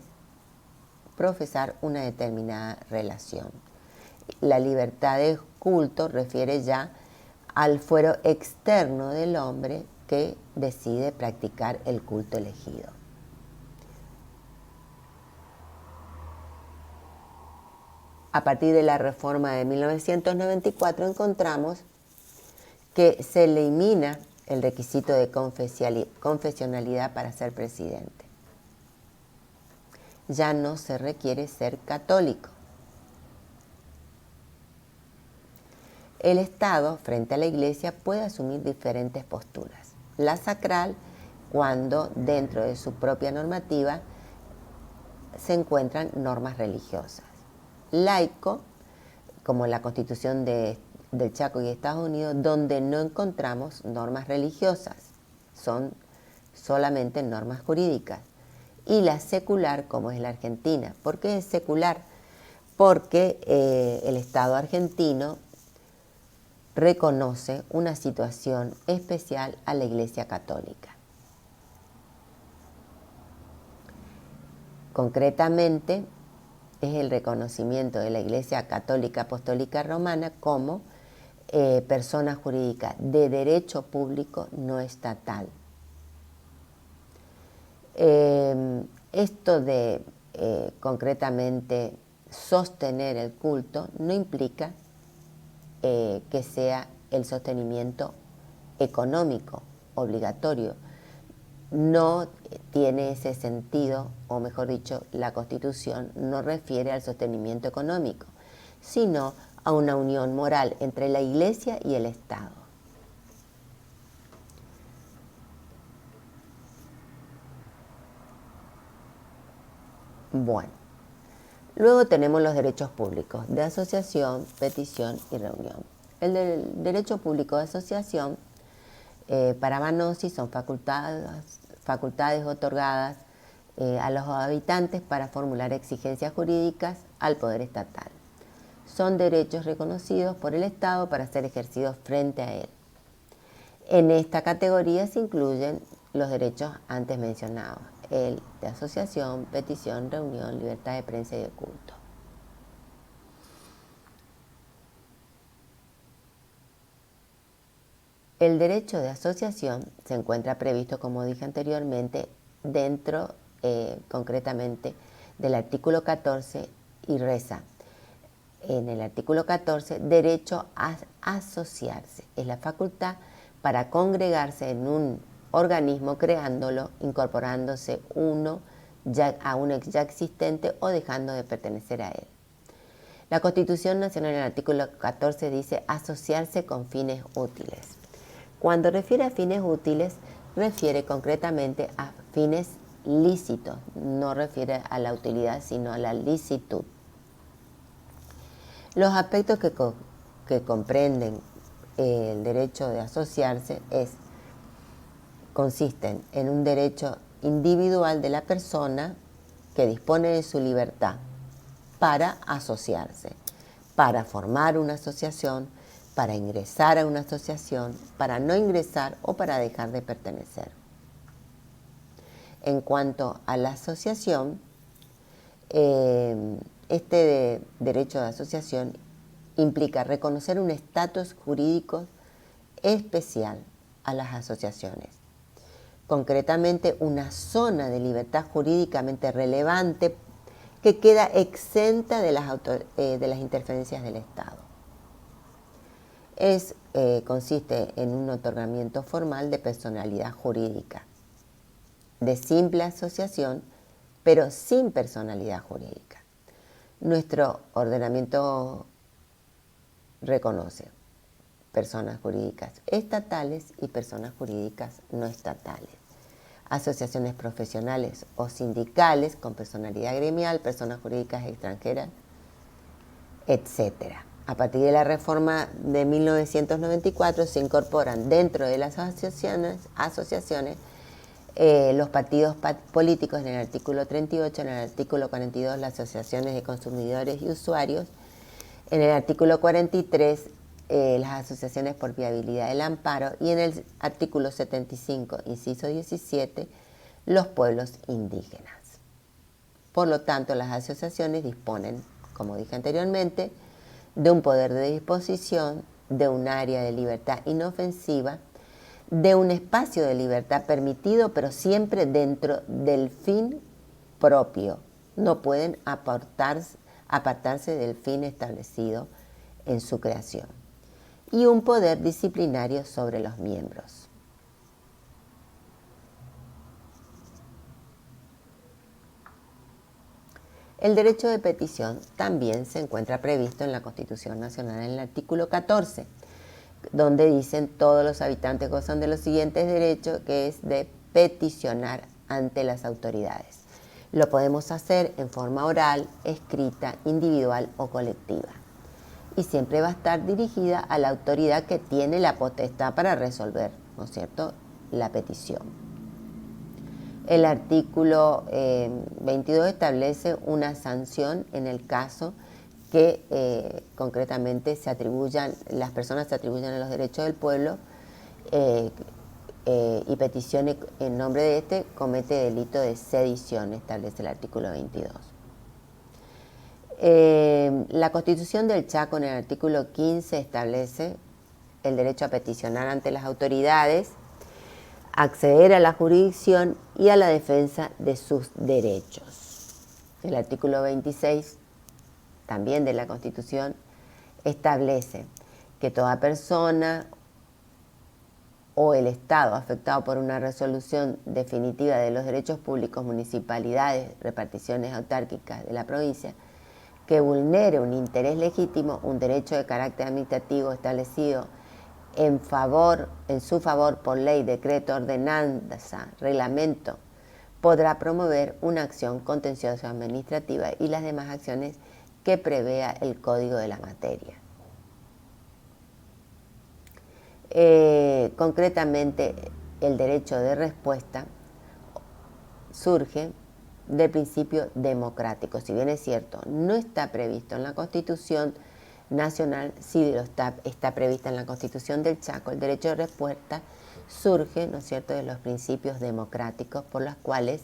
profesar una determinada relación. La libertad de culto refiere ya al fuero externo del hombre que decide practicar el culto elegido. A partir de la reforma de 1994 encontramos que se elimina el requisito de confesionalidad para ser presidente. Ya no se requiere ser católico. El Estado, frente a la Iglesia, puede asumir diferentes posturas. La sacral, cuando dentro de su propia normativa se encuentran normas religiosas. Laico, como la Constitución del Chaco y Estados Unidos, donde no encontramos normas religiosas, son solamente normas jurídicas. Y la secular, como es la Argentina. ¿Por qué es secular? Porque el Estado argentino reconoce una situación especial a la Iglesia Católica. Concretamente, es el reconocimiento de la Iglesia Católica Apostólica Romana como persona jurídica de derecho público no estatal. Esto de concretamente sostener el culto no implica que sea el sostenimiento económico obligatorio. No tiene ese sentido, o mejor dicho, la Constitución no refiere al sostenimiento económico, sino a una unión moral entre la Iglesia y el Estado. Bueno, luego tenemos los derechos públicos de asociación, petición y reunión. El del derecho público de asociación para Vanossi son facultades otorgadas a los habitantes para formular exigencias jurídicas al poder estatal. Son derechos reconocidos por el Estado para ser ejercidos frente a él. En esta categoría se incluyen los derechos antes mencionados, el de asociación, petición, reunión, libertad de prensa y de culto. El derecho de asociación se encuentra previsto, como dije anteriormente, dentro concretamente del artículo 14 y reza en el artículo 14, derecho a asociarse. Es la facultad para congregarse en un organismo, creándolo, incorporándose a uno ya existente o dejando de pertenecer a él. La Constitución Nacional en el artículo 14 dice asociarse con fines útiles. Cuando refiere a fines útiles, refiere concretamente a fines lícitos, no refiere a la utilidad, sino a la licitud. Los aspectos que comprenden el derecho de asociarse consisten en un derecho individual de la persona que dispone de su libertad para asociarse, para formar una asociación, para ingresar a una asociación, para no ingresar o para dejar de pertenecer. En cuanto a la asociación, este derecho de asociación implica reconocer un estatus jurídico especial a las asociaciones. Concretamente, una zona de libertad jurídicamente relevante que queda exenta de las interferencias del Estado. Consiste en un otorgamiento formal de personalidad jurídica, de simple asociación, pero sin personalidad jurídica. Nuestro ordenamiento reconoce personas jurídicas estatales y personas jurídicas no estatales, asociaciones profesionales o sindicales con personalidad gremial, personas jurídicas extranjeras, etc. A partir de la reforma de 1994 se incorporan dentro de las asociaciones los partidos políticos en el artículo 38, en el artículo 42 las asociaciones de consumidores y usuarios, en el artículo 43 las asociaciones por viabilidad del amparo y en el artículo 75, inciso 17, los pueblos indígenas. Por lo tanto, las asociaciones disponen, como dije anteriormente, de un poder de disposición, de un área de libertad inofensiva, de un espacio de libertad permitido, pero siempre dentro del fin propio. No pueden apartarse del fin establecido en su creación. Y un poder disciplinario sobre los miembros. El derecho de petición también se encuentra previsto en la Constitución Nacional en el artículo 14, donde dicen todos los habitantes gozan de los siguientes derechos, que es de peticionar ante las autoridades. Lo podemos hacer en forma oral, escrita, individual o colectiva. Y siempre va a estar dirigida a la autoridad que tiene la potestad para resolver, ¿no es cierto?, la petición. El artículo 22 establece una sanción en el caso que concretamente las personas se atribuyan a los derechos del pueblo y peticione en nombre de este, comete delito de sedición, establece el artículo 22. La Constitución del Chaco en el artículo 15 establece el derecho a peticionar ante las autoridades, acceder a la jurisdicción y a la defensa de sus derechos. El artículo 26 también de la Constitución establece que toda persona o el Estado afectado por una resolución definitiva de los derechos públicos, municipalidades, reparticiones autárquicas de la provincia, que vulnere un interés legítimo, un derecho de carácter administrativo establecido en su favor por ley, decreto, ordenanza, reglamento, podrá promover una acción contenciosa administrativa y las demás acciones que prevea el Código de la materia. Concretamente, el derecho de respuesta surge del principio democrático. Si bien es cierto, no está previsto en la Constitución Nacional, sí está prevista en la Constitución del Chaco. El derecho de respuesta surge, ¿no es cierto?, de los principios democráticos por los cuales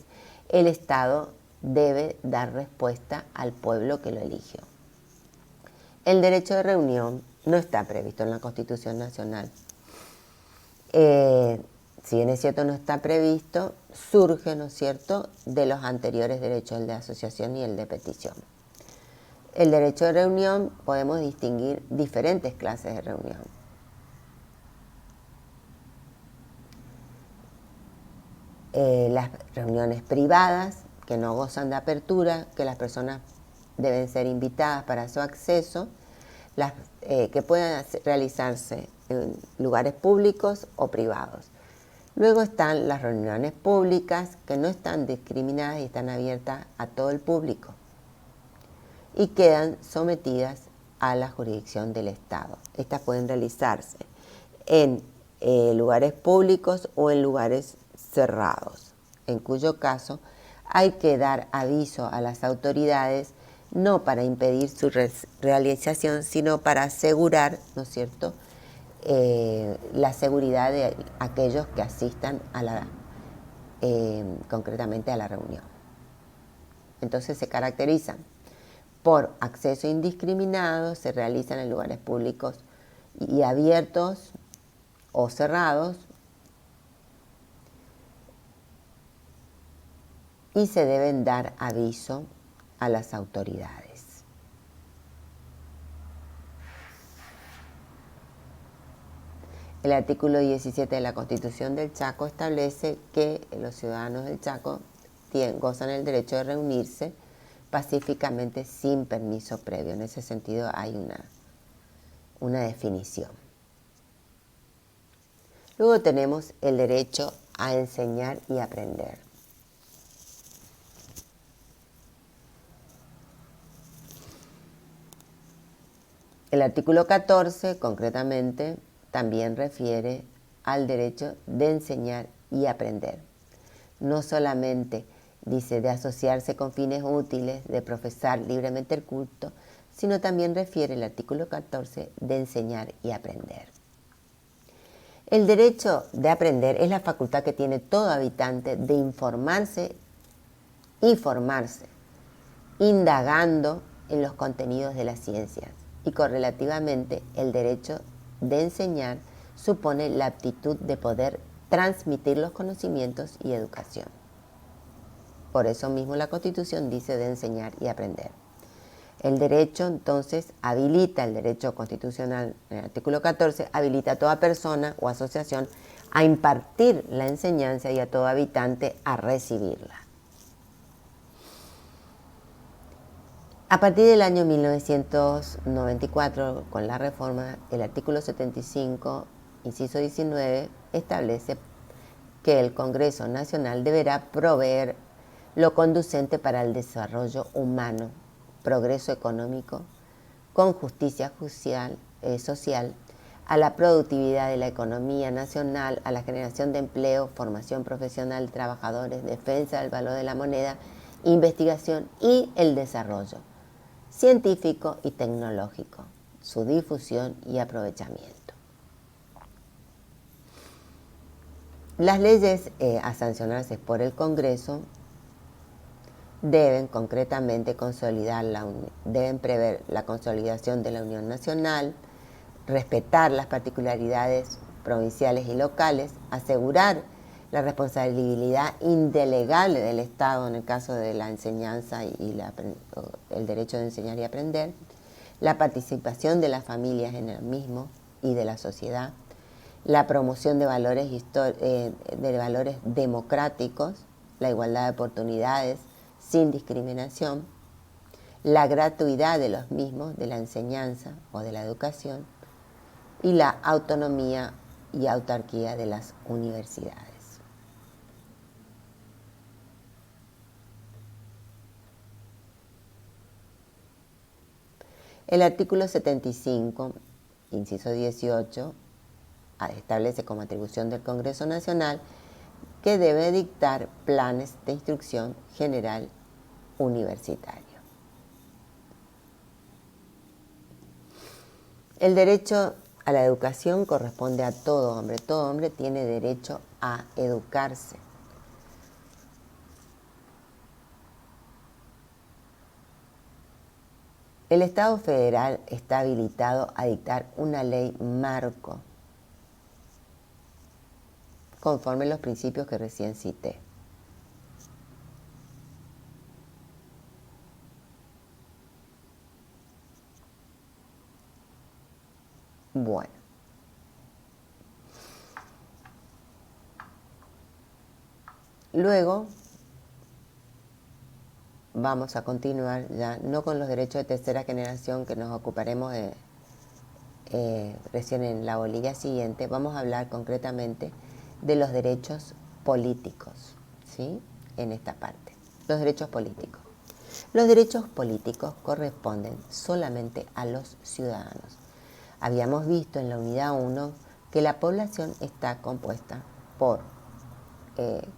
el Estado debe dar respuesta al pueblo que lo eligió. El derecho de reunión no está previsto en la Constitución Nacional. Si bien es cierto no está previsto, surge, ¿no es cierto?, de los anteriores derechos, el de asociación y el de petición. El derecho de reunión, podemos distinguir diferentes clases de reunión. Las reuniones privadas, que no gozan de apertura, que las personas deben ser invitadas para su acceso, que puedan realizarse en lugares públicos o privados. Luego están las reuniones públicas, que no están discriminadas y están abiertas a todo el público y quedan sometidas a la jurisdicción del Estado. Estas pueden realizarse en lugares públicos o en lugares cerrados, en cuyo caso hay que dar aviso a las autoridades, no para impedir su realización, sino para asegurar, ¿no es cierto?, la seguridad de aquellos que asistan a concretamente a la reunión. Entonces se caracterizan por acceso indiscriminado, se realizan en lugares públicos y abiertos o cerrados, y se deben dar aviso a las autoridades. El artículo 17 de la Constitución del Chaco establece que los ciudadanos del Chaco gozan el derecho de reunirse pacíficamente sin permiso previo. En ese sentido hay una definición. Luego tenemos el derecho a enseñar y aprender. El artículo 14, concretamente, también refiere al derecho de enseñar y aprender. No solamente dice de asociarse con fines útiles, de profesar libremente el culto, sino también refiere el artículo 14 de enseñar y aprender. El derecho de aprender es la facultad que tiene todo habitante de informarse y formarse, indagando en los contenidos de las ciencias, y correlativamente el derecho de enseñar supone la aptitud de poder transmitir los conocimientos y educación. Por eso mismo la Constitución dice de enseñar y aprender. El derecho, entonces, habilita, el derecho constitucional, en el artículo 14, habilita a toda persona o asociación a impartir la enseñanza y a todo habitante a recibirla. A partir del año 1994, con la reforma, el artículo 75, inciso 19, establece que el Congreso Nacional deberá proveer lo conducente para el desarrollo humano, progreso económico, con justicia social, a la productividad de la economía nacional, a la generación de empleo, formación profesional de trabajadores, defensa del valor de la moneda, investigación y el desarrollo científico y tecnológico, su difusión y aprovechamiento. Las leyes a sancionarse por el Congreso deben concretamente deben prever la consolidación de la Unión Nacional, respetar las particularidades provinciales y locales, asegurar la responsabilidad indelegable del Estado en el caso de la enseñanza y el derecho de enseñar y aprender, la participación de las familias en el mismo y de la sociedad, la promoción de valores democráticos, la igualdad de oportunidades sin discriminación, la gratuidad de los mismos, de la enseñanza o de la educación, y la autonomía y autarquía de las universidades. El artículo 75, inciso 18, establece como atribución del Congreso Nacional que debe dictar planes de instrucción general universitario. El derecho a la educación corresponde a todo hombre tiene derecho a educarse. El Estado federal está habilitado a dictar una ley marco conforme los principios que recién cité. Bueno. Luego vamos a continuar ya, no con los derechos de tercera generación, que nos ocuparemos recién en la bolilla siguiente. Vamos a hablar concretamente de los derechos políticos, ¿sí? En esta parte. Los derechos políticos. Los derechos políticos corresponden solamente a los ciudadanos. Habíamos visto en la unidad 1 que la población está compuesta por,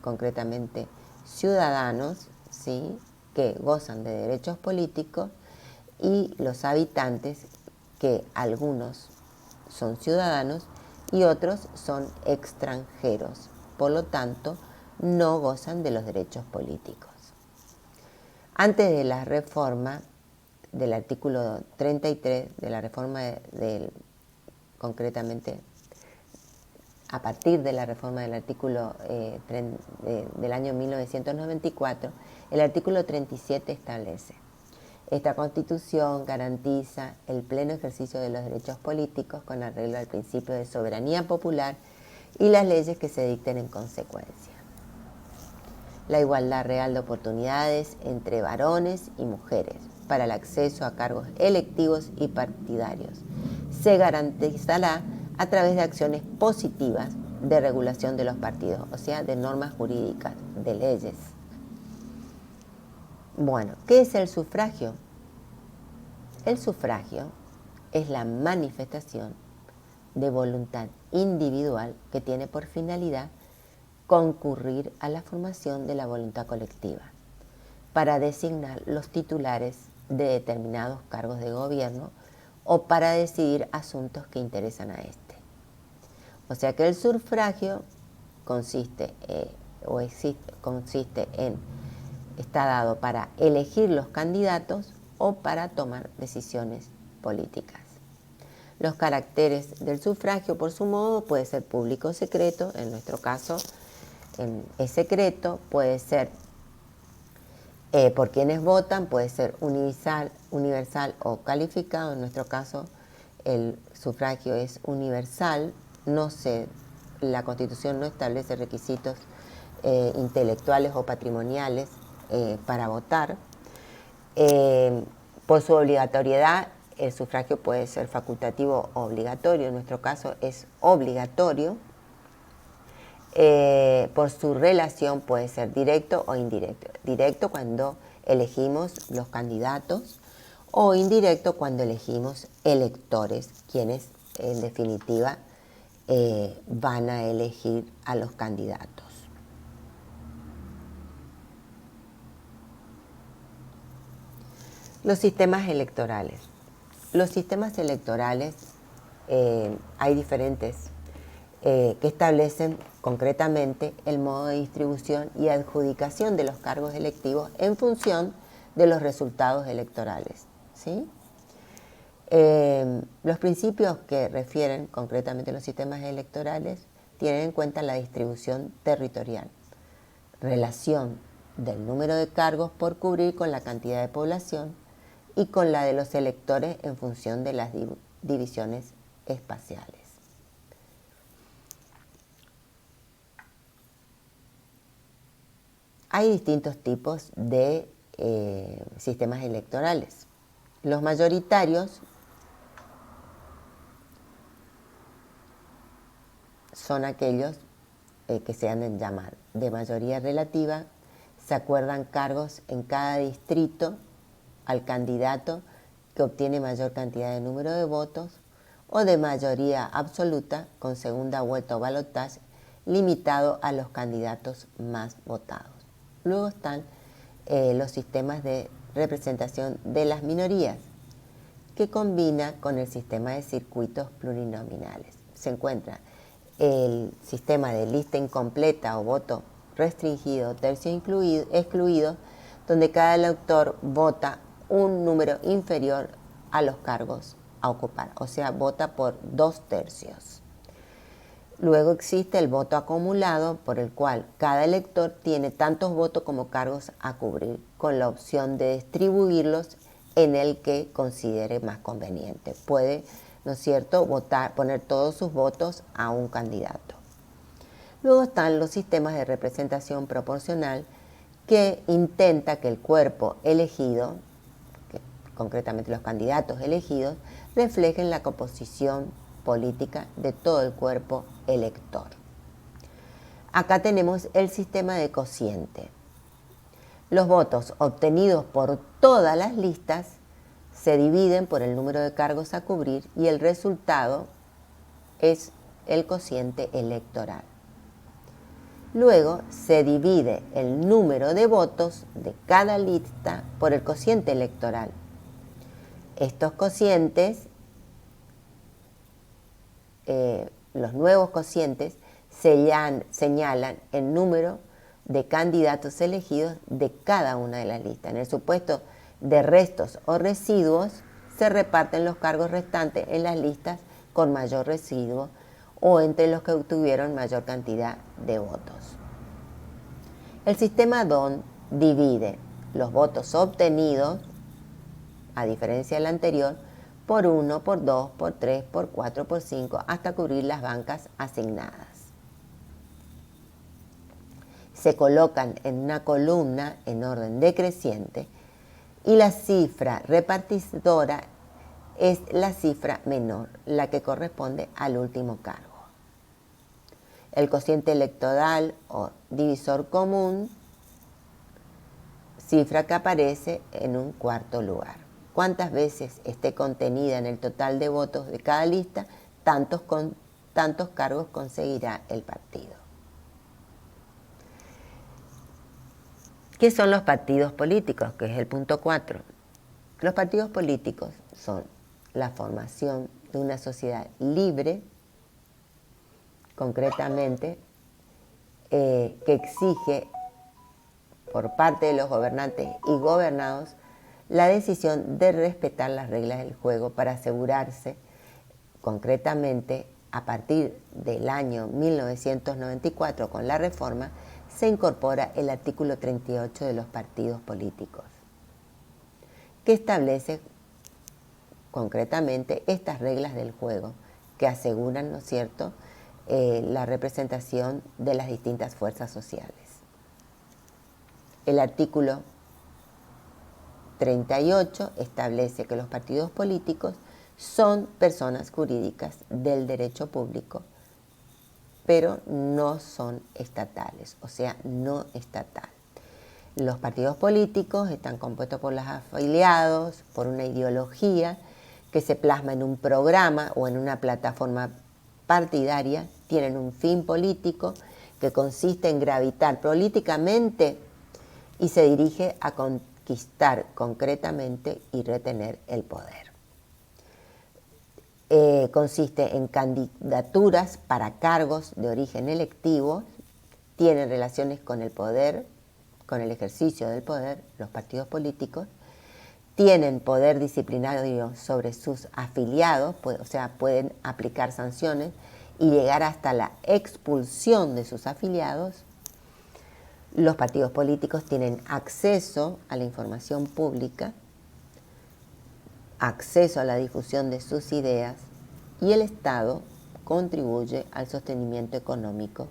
concretamente, ciudadanos, ¿sí?, que gozan de derechos políticos, y los habitantes, que algunos son ciudadanos y otros son extranjeros. Por lo tanto, no gozan de los derechos políticos. Antes de la reforma del artículo 33, de la reforma concretamente a partir de la reforma del artículo del año 1994, el artículo 37 establece: esta Constitución garantiza el pleno ejercicio de los derechos políticos con arreglo al principio de soberanía popular y las leyes que se dicten en consecuencia. La igualdad real de oportunidades entre varones y mujeres para el acceso a cargos electivos y partidarios se garantizará a través de acciones positivas de regulación de los partidos, o sea, de normas jurídicas, de leyes. Bueno, ¿qué es el sufragio? El sufragio es la manifestación de voluntad individual que tiene por finalidad concurrir a la formación de la voluntad colectiva para designar los titulares de determinados cargos de gobierno o para decidir asuntos que interesan a este. O sea que el sufragio está dado para elegir los candidatos o para tomar decisiones políticas. Los caracteres del sufragio, por su modo, puede ser público o secreto. En nuestro caso es secreto. Puede ser por quienes votan, puede ser universal o calificado. En nuestro caso el sufragio es universal. La Constitución no establece requisitos intelectuales o patrimoniales para votar. Por su obligatoriedad, el sufragio puede ser facultativo o obligatorio. En nuestro caso es obligatorio. Por su relación puede ser directo o indirecto. Directo cuando elegimos los candidatos, o indirecto cuando elegimos electores, quienes en definitiva van a elegir a los candidatos. Los sistemas electorales. Los sistemas electorales, hay diferentes que establecen concretamente el modo de distribución y adjudicación de los cargos electivos en función de los resultados electorales, ¿sí? Los principios que refieren concretamente los sistemas electorales tienen en cuenta la distribución territorial, relación del número de cargos por cubrir con la cantidad de población y con la de los electores en función de las divisiones espaciales. Hay distintos tipos de sistemas electorales. Los mayoritarios son aquellos que se han de llamar de mayoría relativa. Se acuerdan cargos en cada distrito al candidato que obtiene mayor cantidad de número de votos, o de mayoría absoluta con segunda vuelta o balotaje limitado a los candidatos más votados. Luego están los sistemas de representación de las minorías, que combina con el sistema de circuitos plurinominales. Se encuentra el sistema de lista incompleta o voto restringido, tercio excluido, donde cada elector vota un número inferior a los cargos a ocupar, o sea, vota por 2/3. Luego existe el voto acumulado, por el cual cada elector tiene tantos votos como cargos a cubrir, con la opción de distribuirlos en el que considere más conveniente. Puede, ¿no es cierto?, poner todos sus votos a un candidato. Luego están los sistemas de representación proporcional, que intenta que el cuerpo elegido, concretamente los candidatos elegidos, reflejen la composición política de todo el cuerpo elector. Acá tenemos el sistema de cociente. Los votos obtenidos por todas las listas se dividen por el número de cargos a cubrir y el resultado es el cociente electoral. Luego se divide el número de votos de cada lista por el cociente electoral. Estos cocientes, los nuevos cocientes, señalan el número de candidatos elegidos de cada una de las listas. En el supuesto de restos o residuos, se reparten los cargos restantes en las listas con mayor residuo o entre los que obtuvieron mayor cantidad de votos. El sistema DON divide los votos obtenidos, a diferencia del anterior, por 1, por 2, por 3, por 4, por 5, hasta cubrir las bancas asignadas. Se colocan en una columna en orden decreciente y la cifra repartidora es la cifra menor, la que corresponde al último cargo. El cociente electoral o divisor común, cifra que aparece en un cuarto lugar. Cuántas veces esté contenida en el total de votos de cada lista, tantos cargos conseguirá el partido. ¿Qué son los partidos políticos? Que es el punto 4. Los partidos políticos son la formación de una sociedad libre, concretamente, que exige por parte de los gobernantes y gobernados la decisión de respetar las reglas del juego para asegurarse, concretamente, a partir del año 1994, con la reforma, se incorpora el artículo 38 de los partidos políticos, que establece concretamente estas reglas del juego que aseguran, ¿no es cierto?, la representación de las distintas fuerzas sociales. El artículo 38 establece que los partidos políticos son personas jurídicas del derecho público, pero no son estatales, o sea, no estatal. Los partidos políticos están compuestos por los afiliados, por una ideología que se plasma en un programa o en una plataforma partidaria, tienen un fin político que consiste en gravitar políticamente y se dirige a conquistar concretamente y retener el poder. Consiste en candidaturas para cargos de origen electivo, tienen relaciones con el poder, con el ejercicio del poder, los partidos políticos, tienen poder disciplinario sobre sus afiliados, o sea, pueden aplicar sanciones y llegar hasta la expulsión de sus afiliados. Los partidos políticos tienen acceso a la información pública, acceso a la difusión de sus ideas y el Estado contribuye al sostenimiento económico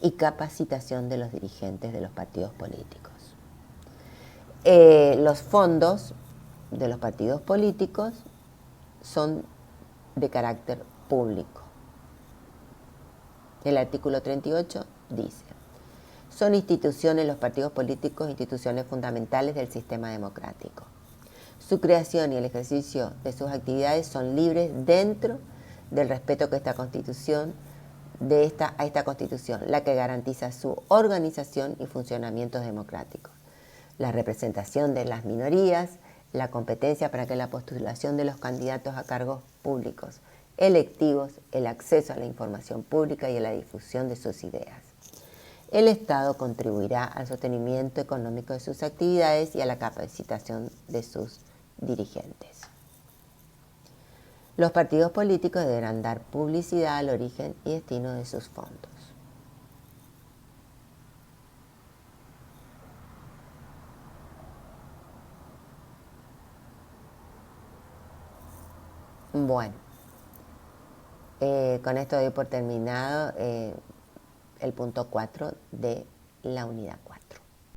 y capacitación de los dirigentes de los partidos políticos. Los fondos de los partidos políticos son de carácter público. El artículo 38 dice: son instituciones los partidos políticos, instituciones fundamentales del sistema democrático. Su creación y el ejercicio de sus actividades son libres dentro del respeto que esta Constitución, a esta Constitución, la que garantiza su organización y funcionamiento democrático, la representación de las minorías, la competencia para que la postulación de los candidatos a cargos públicos electivos, el acceso a la información pública y a la difusión de sus ideas. El Estado contribuirá al sostenimiento económico de sus actividades y a la capacitación de sus dirigentes. Los partidos políticos deberán dar publicidad al origen y destino de sus fondos. Bueno, con esto doy por terminado el punto 4 de la unidad 4.